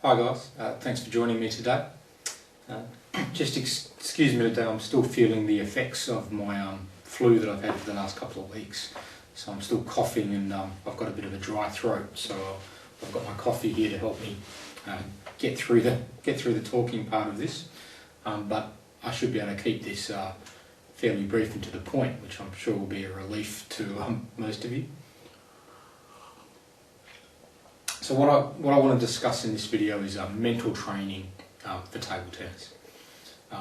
Hi guys, thanks for joining me today. Just excuse me today, I'm still feeling the effects of my flu that I've had for the last couple of weeks. So I'm still coughing and I've got a bit of a dry throat, so I've got my coffee here to help me get through the talking part of this. But I should be able to keep this fairly brief and to the point, which I'm sure will be a relief to most of you. So what I want to discuss in this video is mental training for table tennis,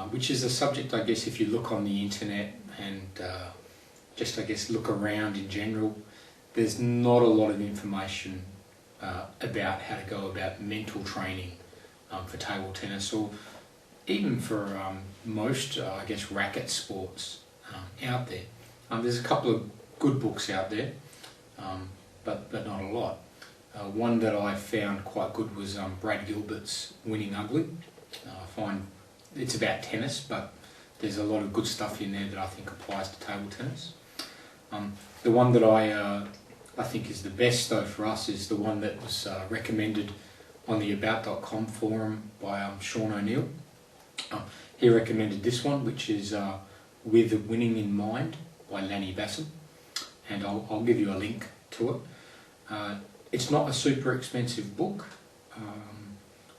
which is a subject, I guess, if you look on the internet and just, I guess, look around in general, there's not a lot of information about how to go about mental training for table tennis, or even for most, I guess, racket sports out there. There's a couple of good books out there, but not a lot. One that I found quite good was Brad Gilbert's Winning Ugly. I find it's about tennis, but there's a lot of good stuff in there that I think applies to table tennis. The one that I think is the best though for us is the one that was recommended on the about.com forum by Sean O'Neill. He recommended this one, which is With Winning in Mind by Lanny Bassam, and I'll give you a link to it. It's not a super expensive book.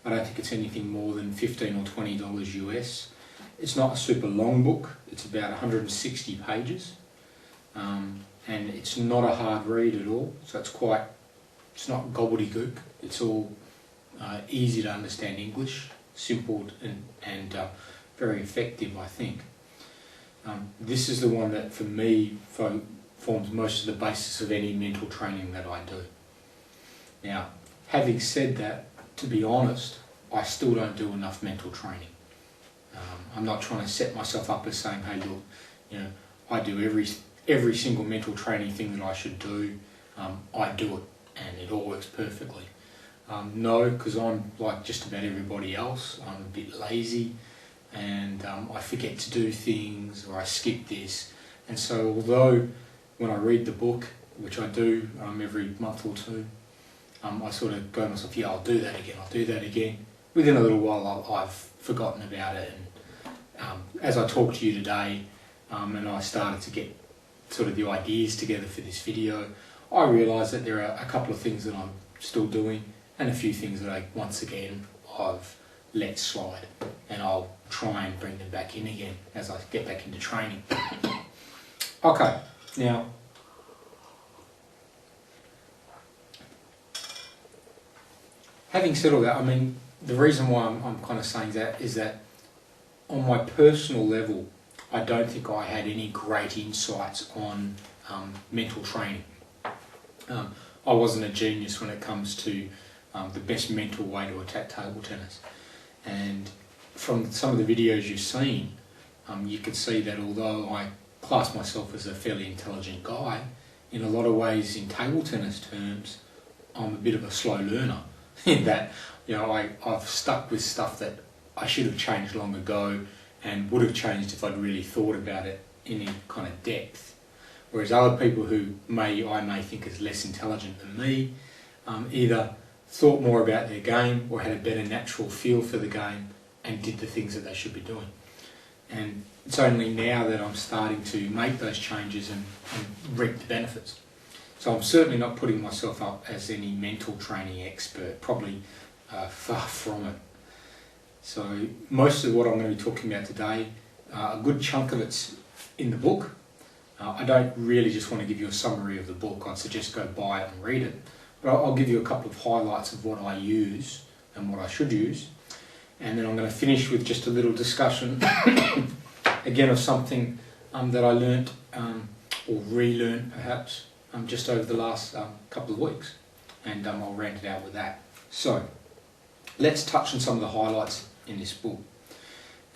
I don't think it's anything more than $15 or $20 US. It's not a super long book. It's about 160 pages. And it's not a hard read at all. So it's not gobbledygook. It's all easy to understand English, simple and very effective, I think. This is the one that for me forms most of the basis of any mental training that I do. Now, having said that, to be honest, I still don't do enough mental training. I'm not trying to set myself up as saying, hey look, I do every single mental training thing that I should do. I do it and it all works perfectly. No, because I'm like just about everybody else. I'm a bit lazy and I forget to do things, or I skip this. And so although when I read the book, which I do every month or two, I sort of go to myself, yeah, I'll do that again. Within a little while, I've forgotten about it. And as I talk to you today, and I started to get sort of the ideas together for this video, I realised that there are a couple of things that I'm still doing, and a few things that I've let slide, and I'll try and bring them back in again as I get back into training. Okay, now, having said all that, I mean, the reason why I'm kind of saying that is that on my personal level, I don't think I had any great insights on mental training. I wasn't a genius when it comes to the best mental way to attack table tennis. And from some of the videos you've seen, you could see that although I class myself as a fairly intelligent guy, in a lot of ways, in table tennis terms, I'm a bit of a slow learner. In that, I've stuck with stuff that I should have changed long ago and would have changed if I'd really thought about it in any kind of depth. Whereas other people who I may think is less intelligent than me, either thought more about their game or had a better natural feel for the game and did the things that they should be doing. And it's only now that I'm starting to make those changes and reap the benefits. So I'm certainly not putting myself up as any mental training expert, probably far from it. So most of what I'm going to be talking about today, a good chunk of it's in the book. I don't really just want to give you a summary of the book. I'd suggest go buy it and read it. But I'll give you a couple of highlights of what I use and what I should use. And then I'm going to finish with just a little discussion, again, of something that I learnt, or relearnt perhaps, just over the last couple of weeks, and I'll round it out with that. So let's touch on some of the highlights in this book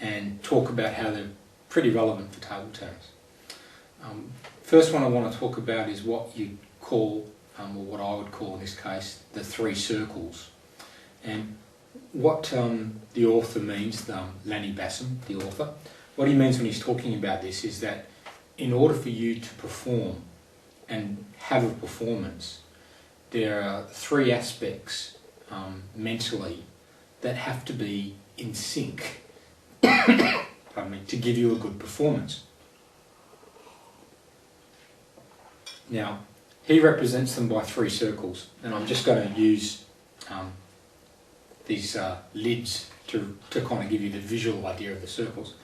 and talk about how they're pretty relevant for table tennis. First one I want to talk about is what you call, or what I would call in this case, the 3 circles. And what the author means, Lanny Bassam, the author, what he means when he's talking about this is that in order for you to perform and have a performance, there are 3 aspects mentally that have to be in sync pardon me, to give you a good performance. Now, he represents them by 3 circles, and I'm just going to use these lids to kind of give you the visual idea of the circles.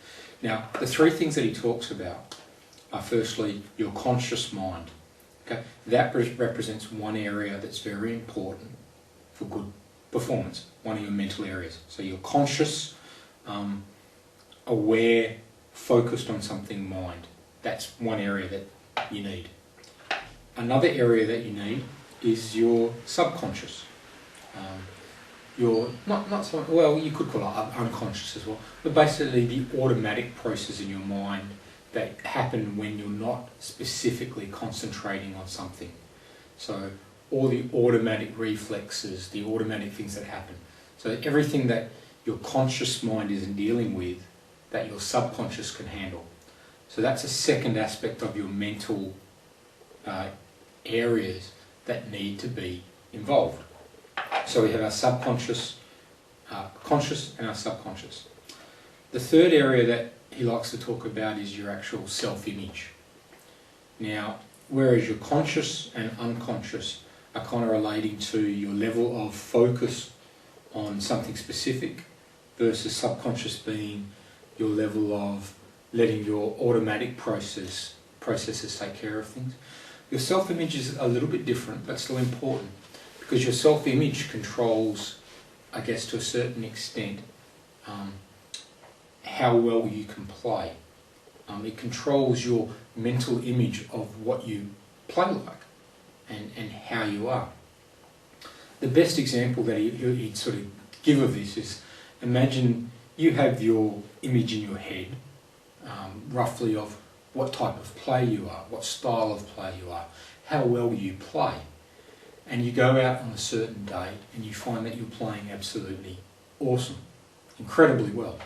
Now, the 3 things that he talks about are firstly your conscious mind. Okay, that represents one area that's very important for good performance, one of your mental areas. So your conscious, aware, focused on something mind. That's one area that you need. Another area that you need is your subconscious. Your not so well, you could call it unconscious as well, but basically the automatic process in your mind that happen when you're not specifically concentrating on something. So all the automatic reflexes, the automatic things that happen. So everything that your conscious mind isn't dealing with, that your subconscious can handle. So that's a second aspect of your mental areas that need to be involved. So we have our subconscious, conscious and our subconscious. The third area that he likes to talk about is your actual self-image. Now, whereas your conscious and unconscious are kind of relating to your level of focus on something specific versus subconscious being your level of letting your automatic processes take care of things. Your self-image is a little bit different, but still important, because your self-image controls, I guess to a certain extent, how well you can play. It controls your mental image of what you play like and how you are. The best example that he'd sort of give of this is, imagine you have your image in your head, roughly of what type of play you are, what style of play you are, how well you play. And you go out on a certain day and you find that you're playing absolutely awesome, incredibly well.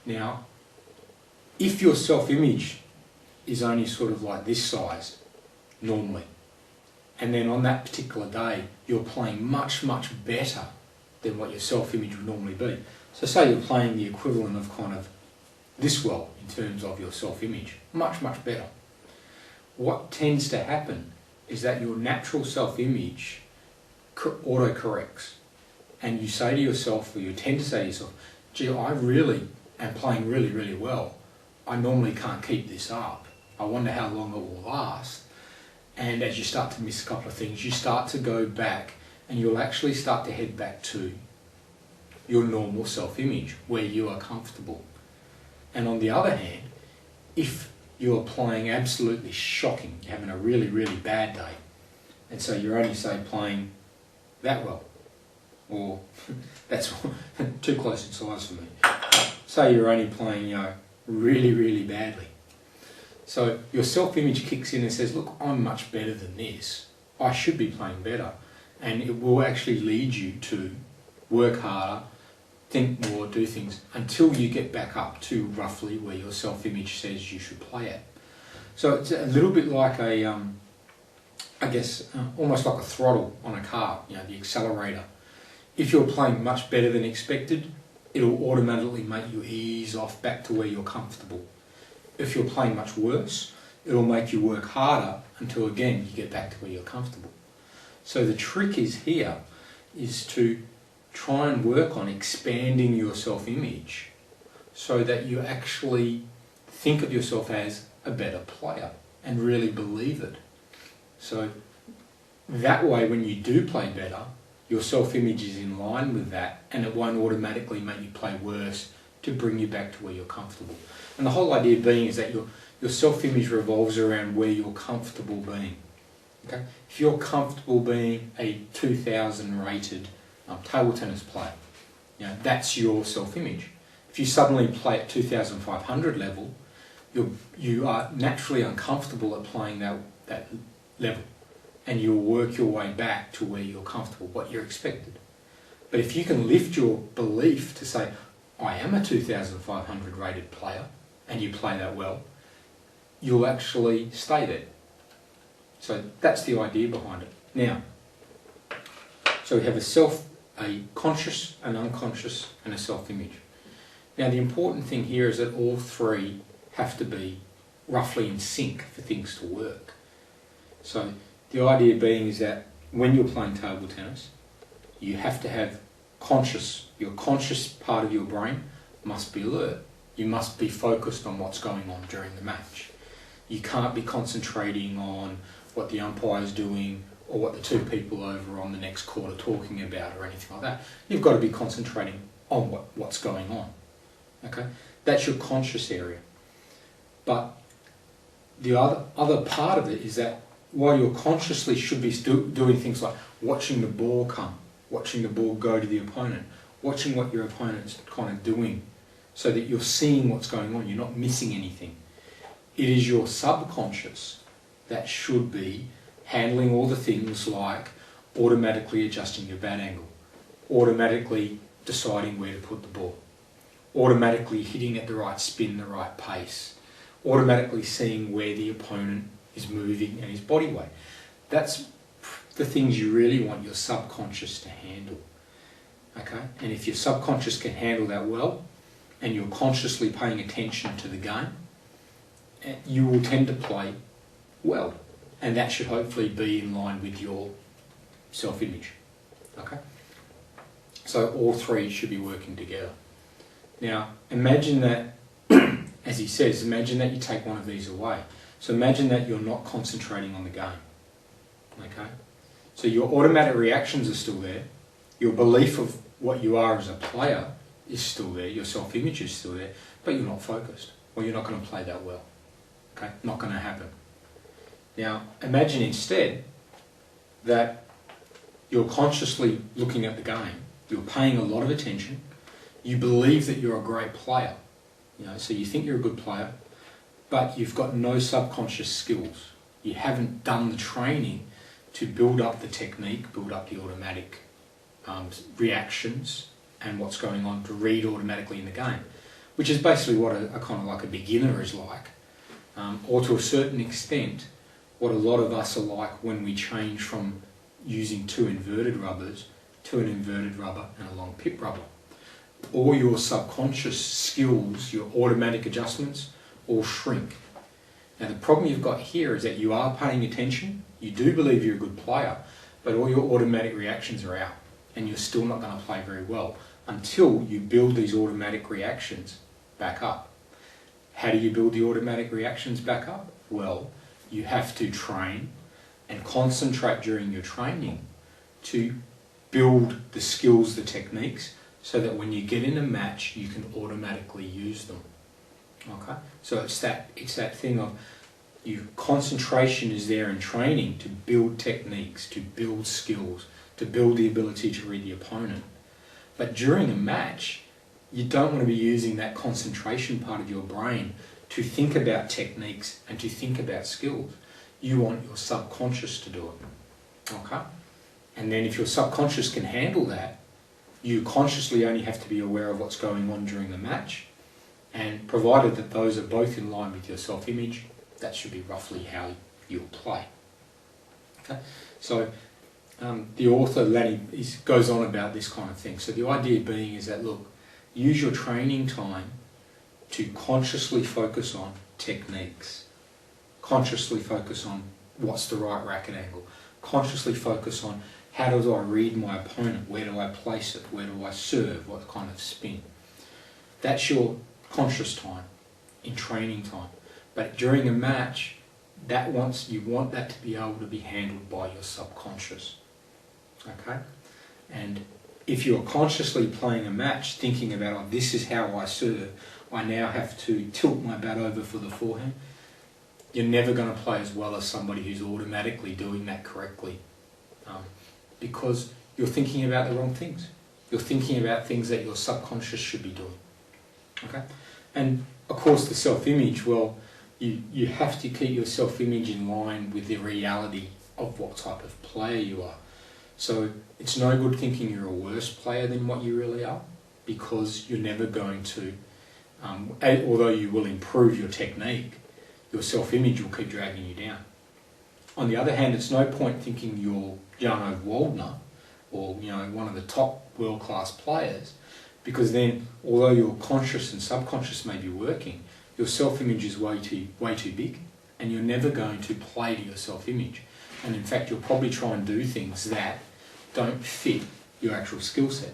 Now, if your self-image is only sort of like this size, normally, and then on that particular day you're playing much, much better than what your self-image would normally be. So say you're playing the equivalent of kind of this well in terms of your self-image, much, much better. What tends to happen is that your natural self-image auto-corrects, and you say to yourself, or you tend to say to yourself, gee, I really am playing really, really well. I normally can't keep this up. I wonder how long it will last. And as you start to miss a couple of things, you start to go back and you'll actually start to head back to your normal self-image, where you are comfortable. And on the other hand, if you're playing absolutely shocking, you're having a really, really bad day, and so you're only, say, playing that well, or that's too close in size for me. Say you're only playing, really, really badly. So your self-image kicks in and says, look, I'm much better than this. I should be playing better. And it will actually lead you to work harder, think more, do things, until you get back up to roughly where your self-image says you should play at. So it's a little bit like a, I guess, almost like a throttle on a car, the accelerator. If you're playing much better than expected, it'll automatically make you ease off back to where you're comfortable. If you're playing much worse, it'll make you work harder until again you get back to where you're comfortable. So the trick here is to try and work on expanding your self-image so that you actually think of yourself as a better player and really believe it. So that way when you do play better, your self-image is in line with that, and it won't automatically make you play worse to bring you back to where you're comfortable. And the whole idea being is that your self-image revolves around where you're comfortable being. Okay? If you're comfortable being a 2000 rated table tennis player, that's your self-image. If you suddenly play at 2500 level, you are naturally uncomfortable at playing that level, and you'll work your way back to where you're comfortable, what you're expected. But if you can lift your belief to say, I am a 2500 rated player, and you play that well, you'll actually stay there. So that's the idea behind it. Now, so we have a a conscious, an unconscious, and a self-image. Now the important thing here is that all three have to be roughly in sync for things to work. So the idea being is that when you're playing table tennis, you have to have your conscious part of your brain must be alert. You must be focused on what's going on during the match. You can't be concentrating on what the umpire's doing or what the two people over on the next court are talking about or anything like that. You've got to be concentrating on what's going on. Okay? That's your conscious area. But the other part of it is that while you consciously should be doing things like watching the ball come, watching the ball go to the opponent, watching what your opponent's kind of doing so that you're seeing what's going on, you're not missing anything. It is your subconscious that should be handling all the things like automatically adjusting your bat angle, automatically deciding where to put the ball, automatically hitting at the right spin, the right pace, automatically seeing where the opponent is moving and his body weight. That's the things you really want your subconscious to handle. Okay? And if your subconscious can handle that well, and you're consciously paying attention to the game, you will tend to play well. And that should hopefully be in line with your self-image. Okay? So all three should be working together. Now, imagine that, as he says, imagine that you take one of these away. So imagine that you're not concentrating on the game. Okay? So your automatic reactions are still there. Your belief of what you are as a player is still there. Your self-image is still there. But you're not focused. Or you're not going to play that well. Okay? Not going to happen. Now, imagine instead that you're consciously looking at the game. You're paying a lot of attention. You believe that you're a great player. So you think you're a good player, but you've got no subconscious skills. You haven't done the training to build up the technique, build up the automatic reactions and what's going on to read automatically in the game, which is basically what a kind of like a beginner is like, or to a certain extent what a lot of us are like when we change from using two inverted rubbers to an inverted rubber and a long pip rubber. All your subconscious skills, your automatic adjustments, all shrink. Now the problem you've got here is that you are paying attention, you do believe you're a good player, but all your automatic reactions are out and you're still not going to play very well until you build these automatic reactions back up. How do you build the automatic reactions back up? Well, you have to train and concentrate during your training to build the skills, the techniques, so that when you get in a match, you can automatically use them. Okay? So it's that thing of concentration is there in training to build techniques, to build skills, to build the ability to read the opponent. But during a match, you don't want to be using that concentration part of your brain to think about techniques and to think about skills. You want your subconscious to do it. Okay? And then if your subconscious can handle that, you consciously only have to be aware of what's going on during the match, and provided that those are both in line with your self-image, that should be roughly how you'll play. Okay? So the author, Lanny, goes on about this kind of thing. So the idea being is that, look, use your training time to consciously focus on techniques, consciously focus on what's the right racket angle, consciously focus on how do I read my opponent, where do I place it, where do I serve, what kind of spin. That's your conscious time in training time. But during a match, you want that to be able to be handled by your subconscious. Okay? And if you're consciously playing a match, thinking about, oh, this is how I serve, I now have to tilt my bat over for the forehand, you're never going to play as well as somebody who's automatically doing that correctly. Because you're thinking about the wrong things. You're thinking about things that your subconscious should be doing. Okay? And of course the self-image, well, you have to keep your self-image in line with the reality of what type of player you are. So it's no good thinking you're a worse player than what you really are, because you're never going to, although you will improve your technique, your self-image will keep dragging you down. On the other hand, it's no point thinking you're Jarno Waldner or one of the top world-class players, because then, although your conscious and subconscious may be working, your self-image is way too big, and you're never going to play to your self-image. And in fact, you'll probably try and do things that don't fit your actual skill set.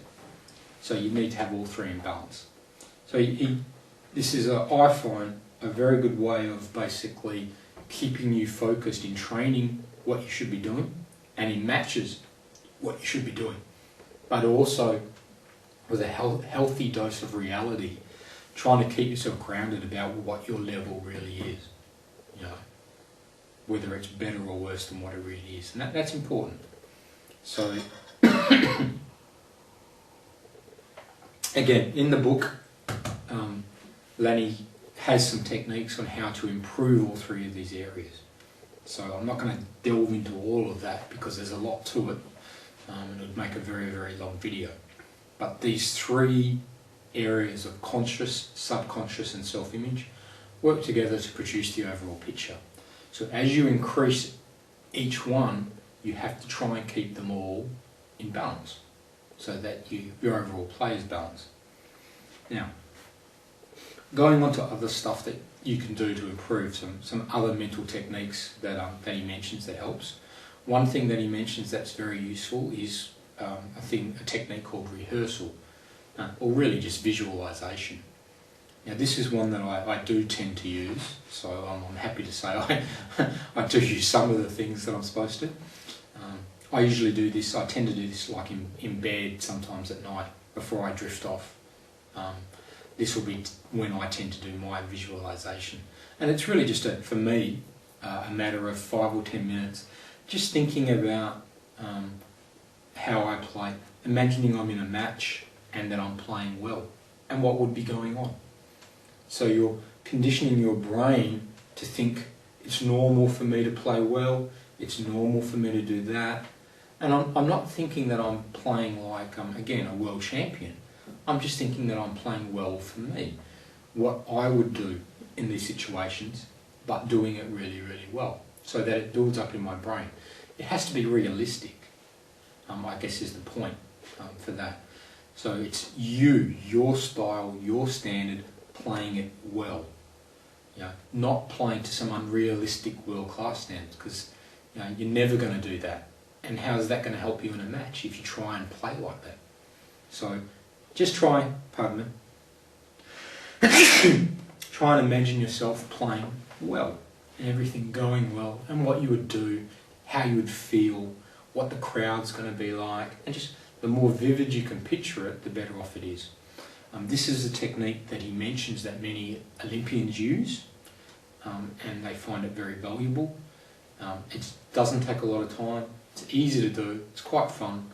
So you need to have all three in balance. So this is, I find, a very good way of basically keeping you focused in training what you should be doing, and in matches what you should be doing, but also with a healthy dose of reality, trying to keep yourself grounded about what your level really is, whether it's better or worse than what it really is, and that's important. So again, in the book, Lanny has some techniques on how to improve all three of these areas. So I'm not going to delve into all of that because there's a lot to it, and it would make a very, very long video. But these three areas of conscious, subconscious and self-image work together to produce the overall picture. So as you increase each one, you have to try and keep them all in balance so that your overall play is balanced. Now, going on to other stuff that you can do to improve, some other mental techniques that he mentions that helps. One thing that he mentions that's very useful is a technique called rehearsal, or really just visualization. Now this is one that I do tend to use, so I'm happy to say I do use some of the things that I'm supposed to. I usually do this, I tend to do this like in bed sometimes at night before I drift off. This will be when I tend to do my visualization. And it's really just, for me, a matter of 5 or 10 minutes, just thinking about how I play, imagining I'm in a match and that I'm playing well, and what would be going on. So you're conditioning your brain to think it's normal for me to play well, it's normal for me to do that. And I'm not thinking that I'm playing like, again, a world champion. I'm just thinking that I'm playing well for me. What I would do in these situations, but doing it really, really well, so that it builds up in my brain. It has to be realistic, I guess is the point for that. So it's your style, your standard, playing it well. Not playing to some unrealistic world-class standards, because you're never going to do that. And how is that going to help you in a match if you try and play like that? So just try, pardon me, try and imagine yourself playing well, and everything going well, and what you would do, how you would feel, what the crowd's going to be like, and just the more vivid you can picture it, the better off it is. This is a technique that he mentions that many Olympians use, and they find it very valuable. It doesn't take a lot of time, it's easy to do, it's quite fun,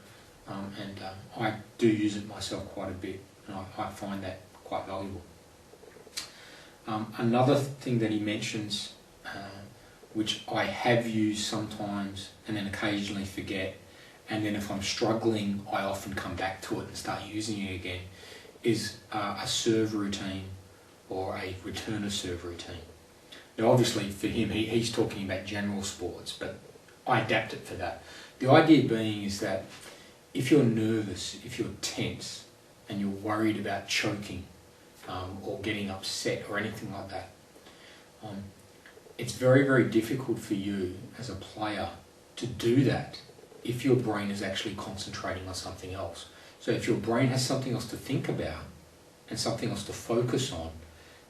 and I do use it myself quite a bit, and I find that quite valuable. Another thing that he mentions, which I have used sometimes and then occasionally forget, and then if I'm struggling I often come back to it and start using it again, is a serve routine or a return of serve routine. Now obviously for him, he's talking about general sports, but I adapt it for that. The idea being is that if you're nervous, if you're tense, and you're worried about choking, or getting upset or anything like that, it's very, very difficult for you as a player to do that if your brain is actually concentrating on something else. So if your brain has something else to think about and something else to focus on,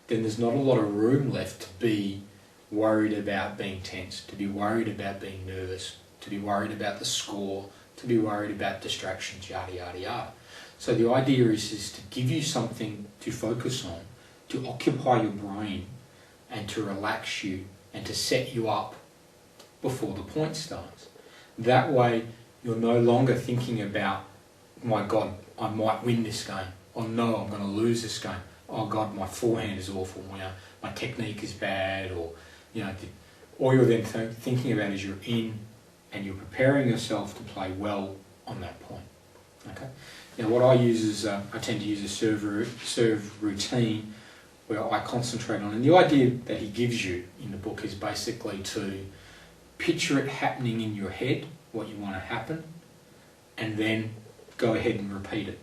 then there's not a lot of room left to be worried about being tense, to be worried about being nervous, to be worried about the score, to be worried about distractions, yada, yada, yada. So the idea is to give you something to focus on, to occupy your brain and to relax you and to set you up before the point starts. That way you're no longer thinking about, my God, I might win this game. Oh no, I'm going to lose this game. Oh God, my forehand is awful. My technique is bad. Or all you're then thinking about is you're in and you're preparing yourself to play well on that point. Okay. Now what I use is, I tend to use a serve routine where I concentrate on, and the idea that he gives you in the book is basically to picture it happening in your head, what you want to happen, and then go ahead and repeat it.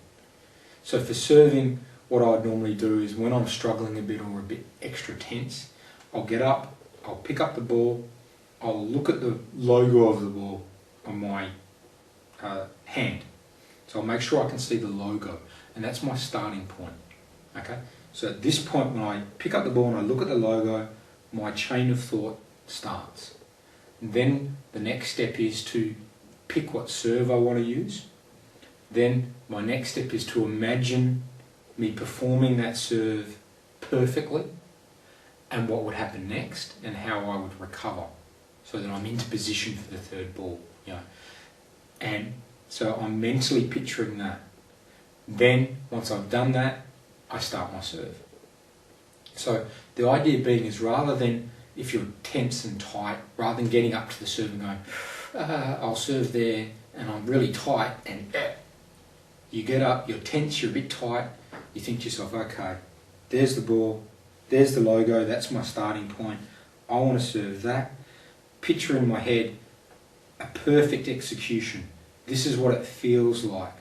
So for serving, what I'd normally do is when I'm struggling a bit or a bit extra tense, I'll get up, I'll pick up the ball, I'll look at the logo of the ball on my hand. So I'll make sure I can see the logo, and that's my starting point. Okay? So at this point, when I pick up the ball and I look at the logo, my chain of thought starts. And then the next step is to pick what serve I want to use. Then my next step is to imagine me performing that serve perfectly and what would happen next and how I would recover so that I'm into position for the third ball. And so I'm mentally picturing that. Then once I've done that, I start my serve. So the idea being is, rather than, if you're tense and tight, rather than getting up to the serve and going, I'll serve there and I'm really tight, and you get up, you're tense, you're a bit tight, you think to yourself, okay, there's the ball, there's the logo, that's my starting point, I want to serve that. Picture in my head a perfect execution. This is what it feels like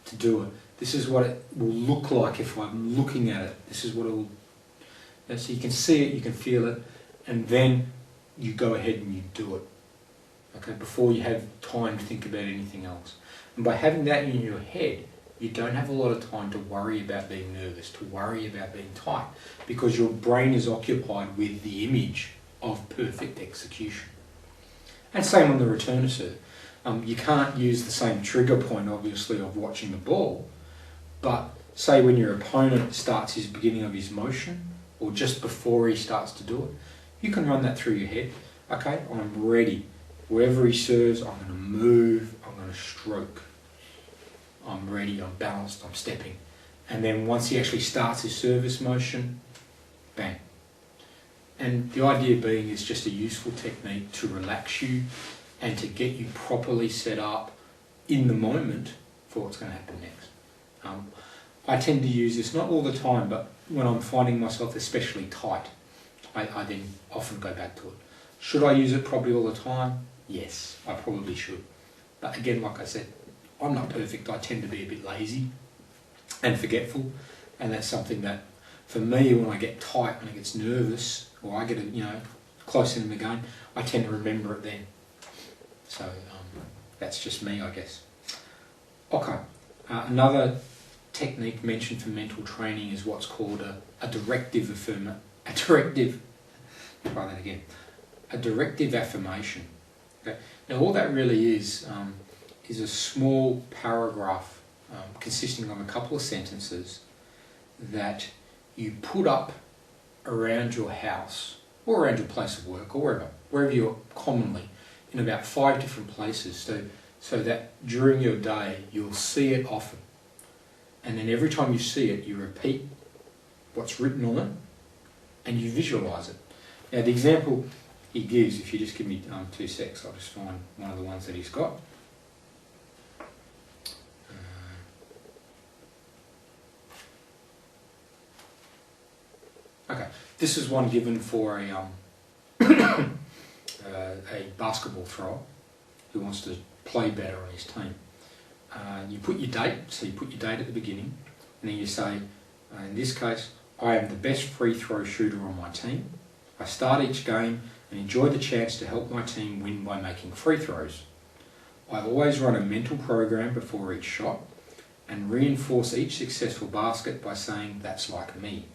to do it. This is what it will look like if I'm looking at it. This is what it will... So you can see it, you can feel it, and then you go ahead and you do it. Okay, before you have time to think about anything else. And by having that in your head, you don't have a lot of time to worry about being nervous, to worry about being tight, because your brain is occupied with the image of perfect execution. And same on the returner serve. You can't use the same trigger point, obviously, of watching the ball, but say when your opponent starts his beginning of his motion, or just before he starts to do it, you can run that through your head. Okay, I'm ready. Wherever he serves, I'm going to move, I'm going to stroke. I'm ready, I'm balanced, I'm stepping. And then once he actually starts his service motion, bang. And the idea being is just a useful technique to relax you and to get you properly set up in the moment for what's going to happen next. I tend to use this, not all the time, but when I'm finding myself especially tight, I then often go back to it. Should I use it probably all the time? Yes, I probably should. But again, like I said, I'm not perfect. I tend to be a bit lazy and forgetful, and that's something that, for me, when I get tight, when I get nervous, or I get close in the game, I tend to remember it then. So that's just me, I guess. Okay, another technique mentioned for mental training is what's called a directive affirmation. Okay? Now all that really is a small paragraph consisting of a couple of sentences that you put up around your house or around your place of work or wherever you're commonly, in about 5 different places, so that during your day you'll see it often. And then every time you see it, you repeat what's written on it and you visualise it. Now the example he gives, if you just give me 2 secs, I'll just find one of the ones that he's got. Okay, this is one given for a basketball thrower who wants to play better on his team. You put your date, so you put your date at the beginning, and then you say, in this case, I am the best free throw shooter on my team. I start each game and enjoy the chance to help my team win by making free throws. I always run a mental program before each shot and reinforce each successful basket by saying, that's like me.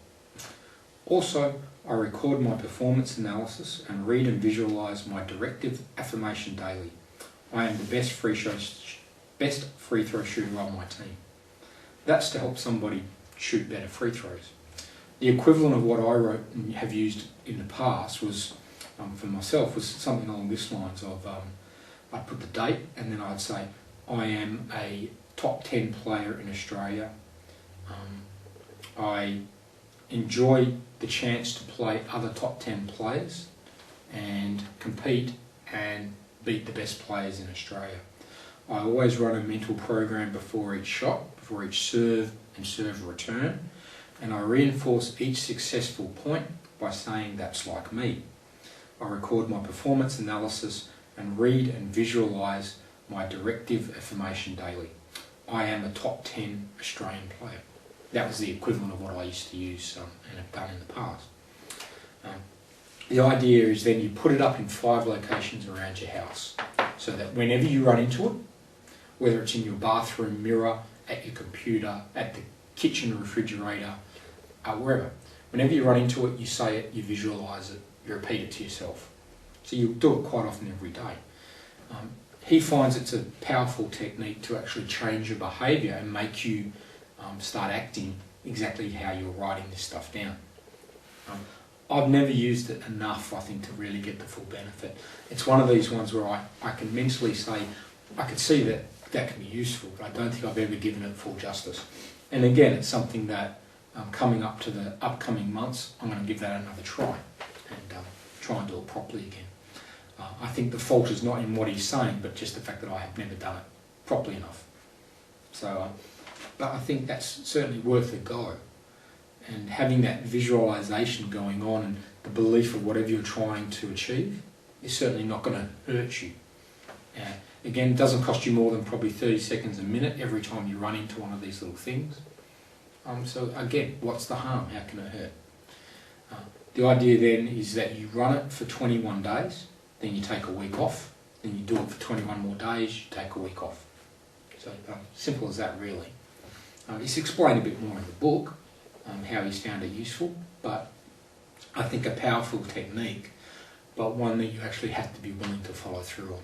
Also, I record my performance analysis and read and visualise my directive affirmation daily. I am the best free throw shooter on my team. That's to help somebody shoot better free throws. The equivalent of what I wrote and have used in the past was, for myself, was something along this lines of, I'd put the date and then I'd say, I am a top 10 player in Australia. I enjoy the chance to play other top 10 players and compete and beat the best players in Australia. I always run a mental program before each shot, before each serve and serve return, and I reinforce each successful point by saying that's like me. I record my performance analysis and read and visualise my Directive Affirmation daily. I am a top 10 Australian player. That was the equivalent of what I used to use and have done in the past. The idea is then you put it up in 5 locations around your house, so that whenever you run into it, whether it's in your bathroom mirror, at your computer, at the kitchen refrigerator, wherever, whenever you run into it, you say it, you visualise it, you repeat it to yourself. So you do it quite often every day. He finds it's a powerful technique to actually change your behaviour and make you start acting exactly how you're writing this stuff down. I've never used it enough, I think, to really get the full benefit. It's one of these ones where I can mentally say, I can see that can be useful, but I don't think I've ever given it full justice. And again, it's something that coming up to the upcoming months, I'm going to give that another try and try and do it properly again. I think the fault is not in what he's saying, but just the fact that I have never done it properly enough. So, but I think that's certainly worth a go. And having that visualisation going on and the belief of whatever you're trying to achieve is certainly not going to hurt you. Again, it doesn't cost you more than probably 30 seconds a minute every time you run into one of these little things. So again, what's the harm? How can it hurt? The idea then is that you run it for 21 days, then you take a week off, then you do it for 21 more days, you take a week off. So simple as that, really. It's explained a bit more in the book, how he's found it useful, but I think a powerful technique, but one that you actually have to be willing to follow through on.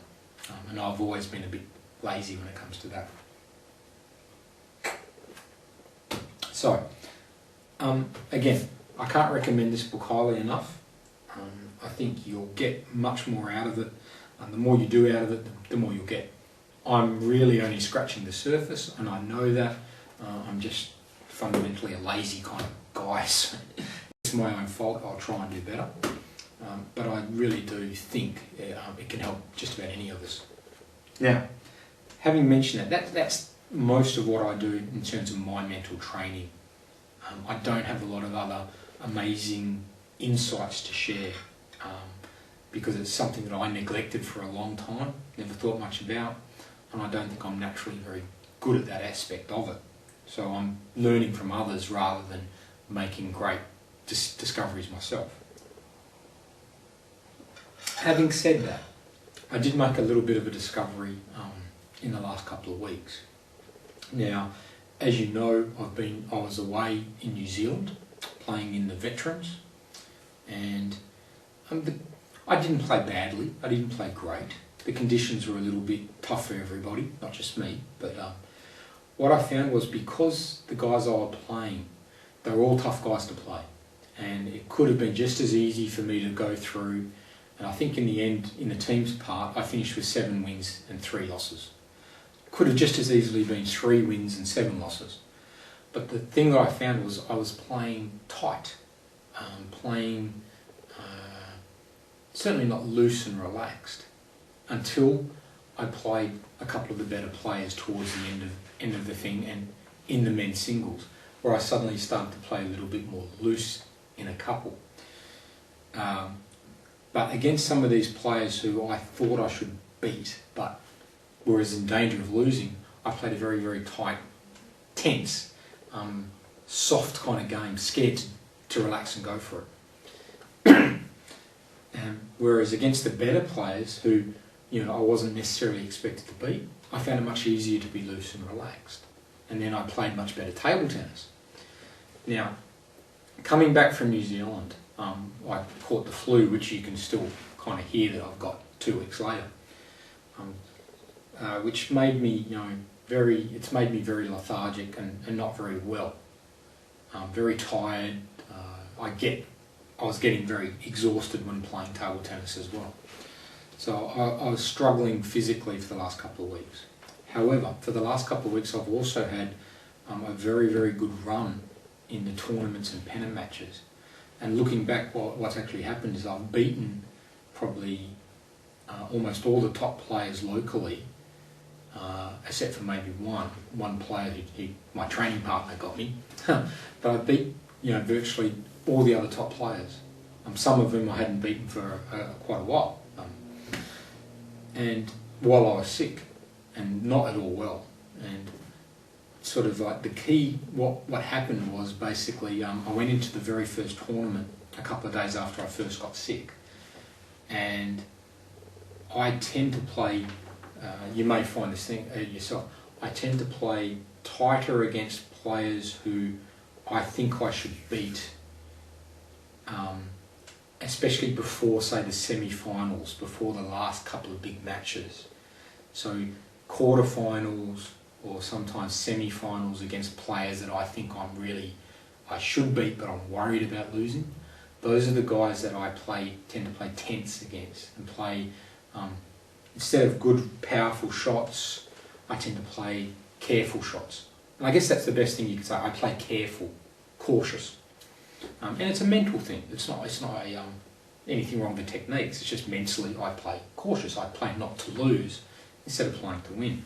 And I've always been a bit lazy when it comes to that. So, again, I can't recommend this book highly enough. I think you'll get much more out of it, and the more you do out of it, the more you'll get. I'm really only scratching the surface, and I know that. I'm just fundamentally a lazy kind of guy, so it's my own fault. I'll try and do better. But I really do think it can help just about any of us. Now, having mentioned that's most of what I do in terms of my mental training. I don't have a lot of other amazing insights to share because it's something that I neglected for a long time, never thought much about, and I don't think I'm naturally very good at that aspect of it. So I'm learning from others rather than making great discoveries myself. Having said that, I did make a little bit of a discovery in the last couple of weeks. Now, as you know, I was away in New Zealand playing in the Veterans, and I didn't play badly, I didn't play great. The conditions were a little bit tough for everybody, not just me, but what I found was because the guys I was playing, they were all tough guys to play, and it could have been just as easy for me to go through. And I think in the end, in the team's part, I finished with 7 wins and 3 losses. Could have just as easily been 3 wins and 7 losses. But the thing that I found was I was playing tight, certainly not loose and relaxed, until I played a couple of the better players towards the end of the thing and in the men's singles, where I suddenly started to play a little bit more loose in a couple. But against some of these players who I thought I should beat, but were in danger of losing, I played a very, very tight, tense, soft kind of game, scared to relax and go for it. Whereas against the better players who, I wasn't necessarily expected to beat, I found it much easier to be loose and relaxed. And then I played much better table tennis. Now, coming back from New Zealand, I caught the flu, which you can still kind of hear that I've got 2 weeks later, which made me, it's made me very lethargic and not very well. Very tired. I was getting very exhausted when playing table tennis as well. So I was struggling physically for the last couple of weeks. However, for the last couple of weeks, I've also had a very, very good run in the tournaments and pennant matches. And looking back, what's actually happened is I've beaten probably almost all the top players locally, except for maybe one player who my training partner got me. But I beat virtually all the other top players. Some of whom I hadn't beaten for quite a while. And while I was sick, and not at all well. And sort of like the key, what happened was basically I went into the very first tournament a couple of days after I first got sick, and I tend to play, you may find this thing yourself, I tend to play tighter against players who I think I should beat, especially before, say, the semi-finals, before the last couple of big matches. So quarterfinals or sometimes semi-finals against players that I think I should beat, but I'm worried about losing. Those are the guys that I tend to play tense against, and play, instead of good, powerful shots, I tend to play careful shots. And I guess that's the best thing you could say. I play careful, cautious. And it's a mental thing. It's not anything wrong with the techniques. It's just mentally I play cautious. I play not to lose instead of playing to win.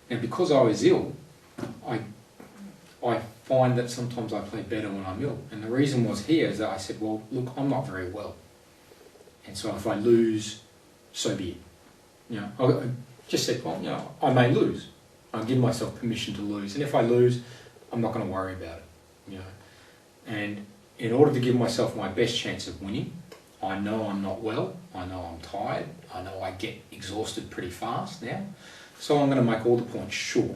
Now, because I was ill, I find that sometimes I play better when I'm ill. And the reason was here is that I said, well, look, I'm not very well. And so if I lose, so be it. I just said, well, I may lose. I'll give myself permission to lose. And if I lose, I'm not going to worry about it. And in order to give myself my best chance of winning, I know I'm not well. I know I'm tired. I know I get exhausted pretty fast now. So I'm going to make all the points sure.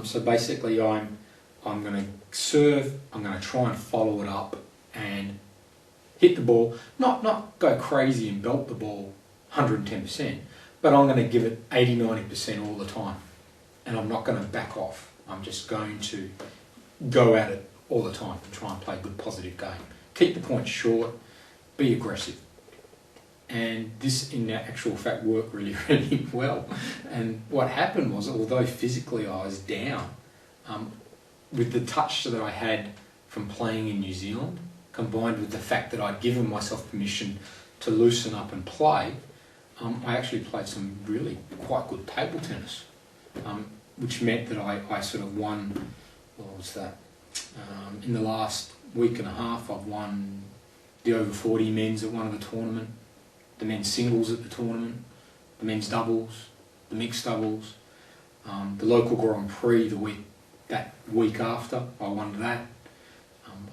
So basically I'm going to serve, I'm going to try and follow it up and hit the ball, not go crazy and belt the ball 110%, but I'm going to give it 80-90% all the time. And I'm not going to back off. I'm just going to go at it all the time and try and play a good positive game. Keep the points short, be aggressive. And this, in actual fact, worked really, really well. And what happened was, although physically I was down, with the touch that I had from playing in New Zealand, combined with the fact that I'd given myself permission to loosen up and play, I actually played some really quite good table tennis, which meant that I sort of won, what was that? In the last week and a half, I've won the over 40 men's at one of the tournament, the men's singles at the tournament, the men's doubles, the mixed doubles, the local Grand Prix that week after, I won that.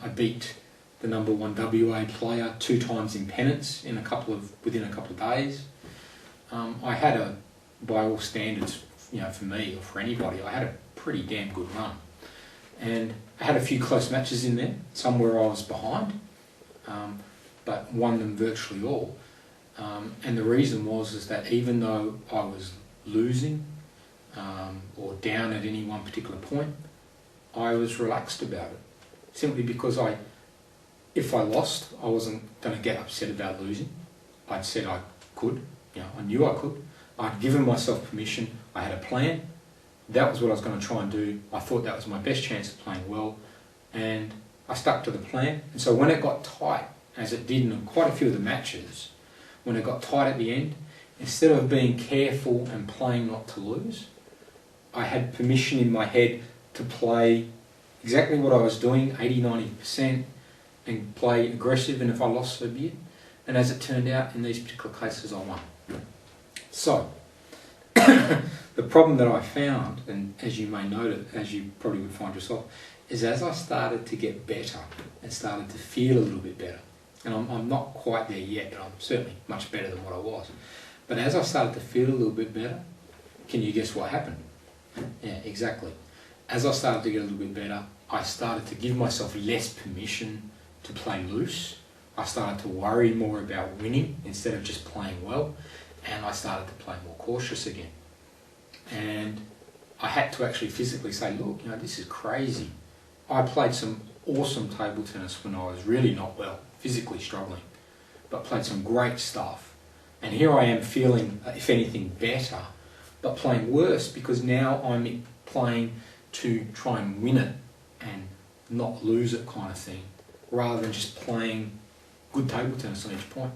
I beat the #1 WA player 2 times in pennants within a couple of days. I had by all standards, for me or for anybody, I had a pretty damn good run. And I had a few close matches in there, some where I was behind, but won them virtually all. And the reason was that even though I was losing or down at any one particular point, I was relaxed about it. Simply because if I lost, I wasn't going to get upset about losing. I'd said I could, I knew I could. I'd given myself permission, I had a plan. That was what I was going to try and do. I thought that was my best chance of playing well, and I stuck to the plan. And so when it got tight, as it did in quite a few of the matches, when it got tight at the end, instead of being careful and playing not to lose, I had permission in my head to play exactly what I was doing, 80-90%, and play aggressive, and if I lost, so be it. And as it turned out, in these particular cases, I won. So, the problem that I found, and as you may note, as you probably would find yourself, is as I started to get better and started to feel a little bit better, and I'm not quite there yet, but I'm certainly much better than what I was. But as I started to feel a little bit better, can you guess what happened? Yeah, exactly. As I started to get a little bit better, I started to give myself less permission to play loose. I started to worry more about winning instead of just playing well, and I started to play more cautious again. And I had to actually physically say, look, this is crazy. I played some awesome table tennis when I was really not well, physically struggling, but played some great stuff. And here I am feeling, if anything, better, but playing worse because now I'm playing to try and win it and not lose it kind of thing, rather than just playing good table tennis on each point.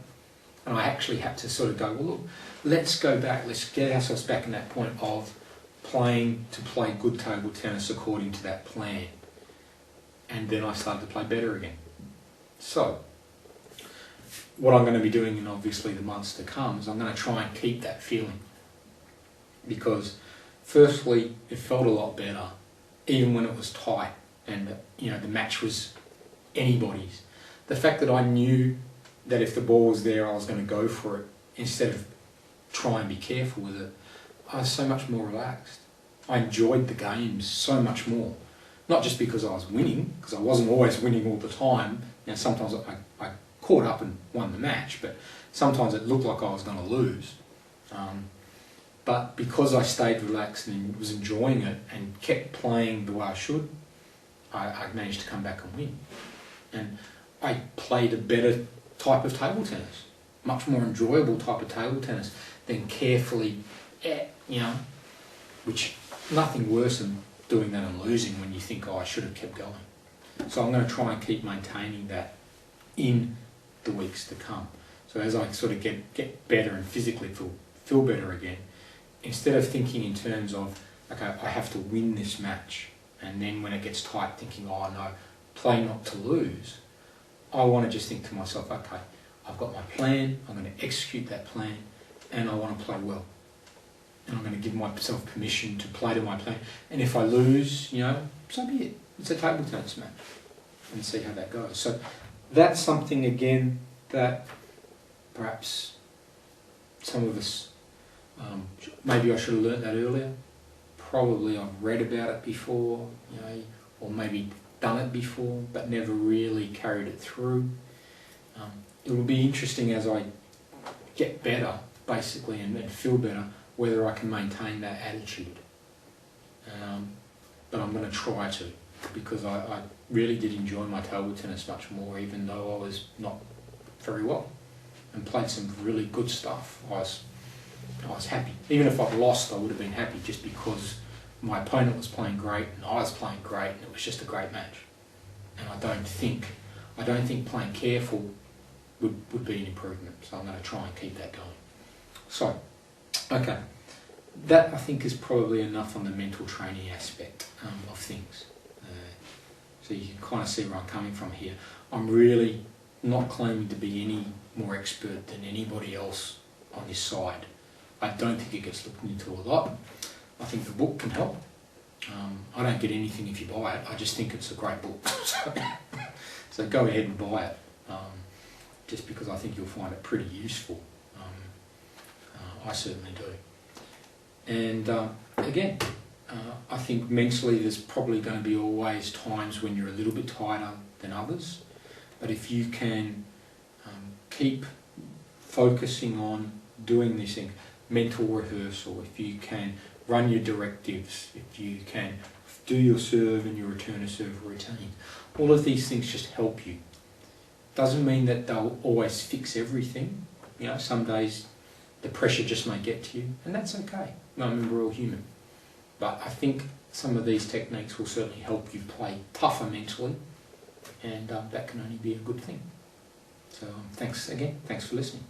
And I actually had to sort of go, well, look, let's go back, let's get ourselves back in that point of playing to play good table tennis according to that plan. And then I started to play better again. So, what I'm going to be doing in obviously the months to come is I'm going to try and keep that feeling. because firstly, it felt a lot better, even when it was tight and the match was anybody's. The fact that I knew that if the ball was there, I was going to go for it instead of try and be careful with it, I was so much more relaxed. I enjoyed the games so much more. Not just because I was winning, because I wasn't always winning all the time. Sometimes I caught up and won the match, but sometimes it looked like I was going to lose. But because I stayed relaxed and was enjoying it and kept playing the way I should, I managed to come back and win. And I played a better type of table tennis, much more enjoyable type of table tennis than carefully, which nothing worse than doing that and losing when you think, oh, I should have kept going. So I'm going to try and keep maintaining that in the weeks to come. So as I sort of get better and physically feel better again, instead of thinking in terms of, okay, I have to win this match, and then when it gets tight thinking, oh no, play not to lose, I want to just think to myself, okay, I've got my plan, I'm going to execute that plan, and I want to play well. And I'm going to give myself permission to play to my plan. And if I lose, so be it. It's a table tennis match. And see how that goes. So that's something, again, that perhaps some of us, maybe I should have learnt that earlier. Probably I've read about it before, or maybe done it before, but never really carried it through. It will be interesting as I get better, basically, and feel better, whether I can maintain that attitude. But I'm going to try to, because I really did enjoy my table tennis much more, even though I was not very well, and played some really good stuff. I was happy. Even if I'd lost, I would have been happy, just because my opponent was playing great and I was playing great, and it was just a great match. And I don't think playing careful would be an improvement. So I'm going to try and keep that going. So, okay, that I think is probably enough on the mental training aspect of things. So you can kind of see where I'm coming from here. I'm really not claiming to be any more expert than anybody else on this side. I don't think it gets looked into a lot. I think the book can help. I don't get anything if you buy it. I just think it's a great book. So go ahead and buy it, just because I think you'll find it pretty useful. I certainly do. And again, I think mentally there's probably going to be always times when you're a little bit tighter than others. But if you can keep focusing on doing this thing, mental rehearsal, if you can run your directives, if you can do your serve and your return to serve routine, all of these things just help you. Doesn't mean that they'll always fix everything. Some days the pressure just may get to you, and that's okay. I mean, we're all human. But I think some of these techniques will certainly help you play tougher mentally, and that can only be a good thing. So thanks again. Thanks for listening.